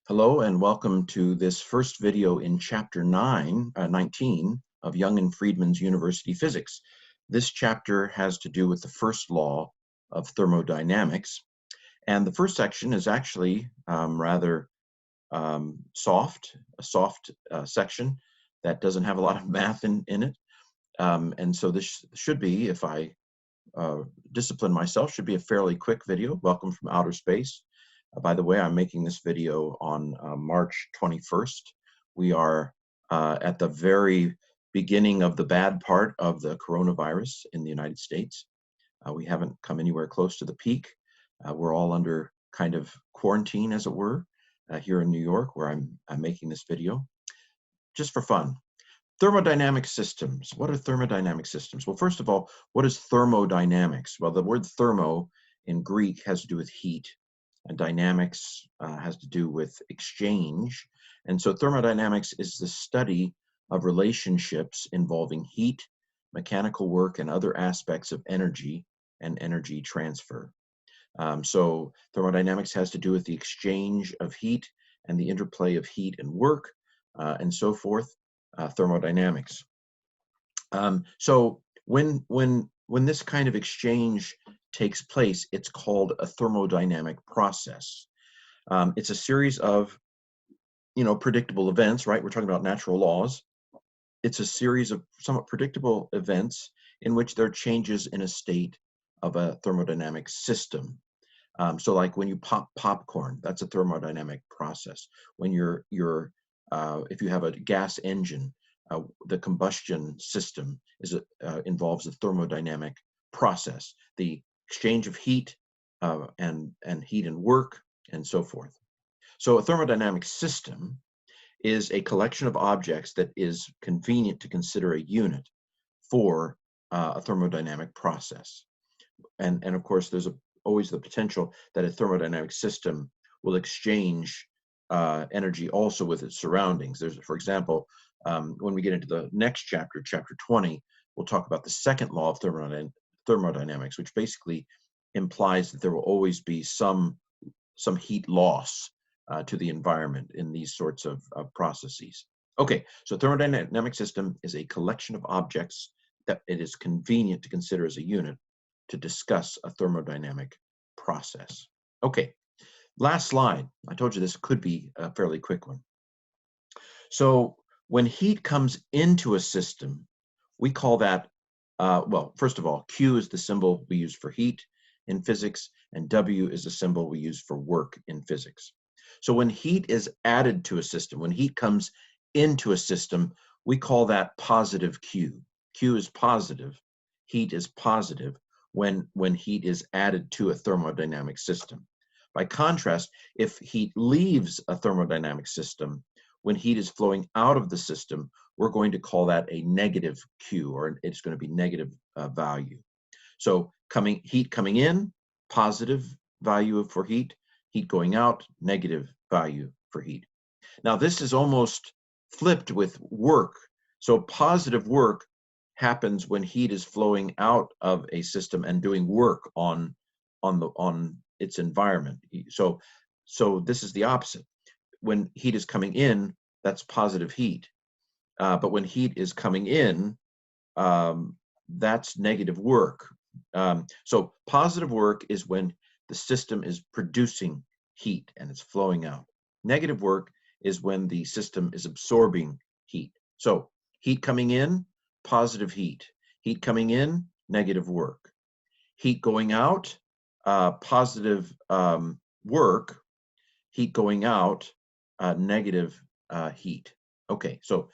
Hello and welcome to this first video in Chapter 19 of Young and Freedman's University Physics. This chapter has to do with the first law of thermodynamics, and the first section is actually rather soft, a soft section that doesn't have a lot of math in it, and so this should be, if I discipline myself, should be a fairly quick video. Welcome from outer space. By the way, I'm making this video on March 21st. We are at the very beginning of the bad part of the coronavirus in the United States. We haven't come anywhere close to the peak. We're all under kind of quarantine, as it were, here in New York, where I'm making this video, just for fun. Thermodynamic systems. What are thermodynamic systems? Well, first of all, what is thermodynamics? Well, the word thermo in Greek has to do with heat, and dynamics has to do with exchange. And so thermodynamics is the study of relationships involving heat, mechanical work, and other aspects of energy and energy transfer. So thermodynamics has to do with the exchange of heat and the interplay of heat and work, and so forth. Thermodynamics. So when this kind of exchange takes place, it's called a thermodynamic process. It's a series of, predictable events, right? We're talking about natural laws. It's a series of somewhat predictable events in which there are changes in a state of a thermodynamic system. So like when you pop popcorn, that's a thermodynamic process. When if you have a gas engine, the combustion system involves a thermodynamic process, the exchange of heat and heat and work and so forth. So a thermodynamic system is a collection of objects that is convenient to consider a unit for a thermodynamic process. And of course, there's always the potential that a thermodynamic system will exchange energy also with its surroundings. There's, for example, when we get into the next chapter, chapter 20, we'll talk about the second law of thermodynamics, which basically implies that there will always be some heat loss to the environment in these sorts of processes. Okay, so thermodynamic system is a collection of objects that it is convenient to consider as a unit to discuss a thermodynamic process. Okay, last slide. I told you this could be a fairly quick one. So when heat comes into a system, we call that, well, first of all, Q is the symbol we use for heat in physics, and W is the symbol we use for work in physics. So when heat is added to a system, when heat comes into a system, we call that positive Q. Q is positive, heat is positive when heat is added to a thermodynamic system. By contrast, if heat leaves a thermodynamic system, when heat is flowing out of the system, we're going to call that a negative Q, or it's going to be negative value. So heat coming in, positive value for heat, heat going out, negative value for heat. Now this is almost flipped with work. So positive work happens when heat is flowing out of a system and doing work on its environment. So this is the opposite. When heat is coming in, that's positive heat. But when heat is coming in, that's negative work. So positive work is when the system is producing heat and it's flowing out. Negative work is when the system is absorbing heat. So heat coming in, positive heat. Heat coming in, negative work. Heat going out, positive work. Heat going out, negative heat. Okay, so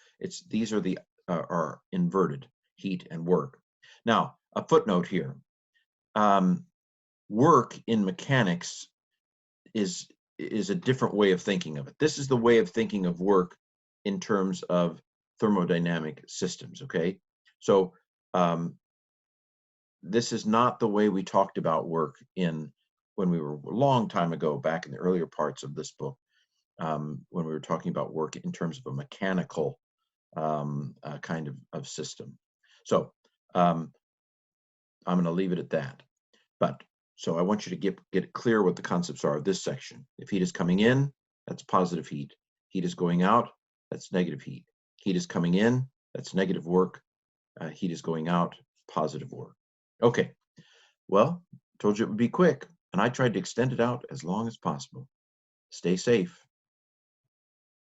these are inverted, heat and work. Now, a footnote here. Work in mechanics is a different way of thinking of it. This is the way of thinking of work in terms of thermodynamic systems, okay? So this is not the way we talked about work when we were a long time ago, back in the earlier parts of this book, when we were talking about work in terms of a mechanical kind of system. So I'm going to leave it at that. So I want you to get clear what the concepts are of this section. If heat is coming in, that's positive heat. Heat is going out, that's negative heat. Heat is coming in, that's negative work. Heat is going out, positive work. Okay, well, told you it would be quick, and I tried to extend it out as long as possible. Stay safe.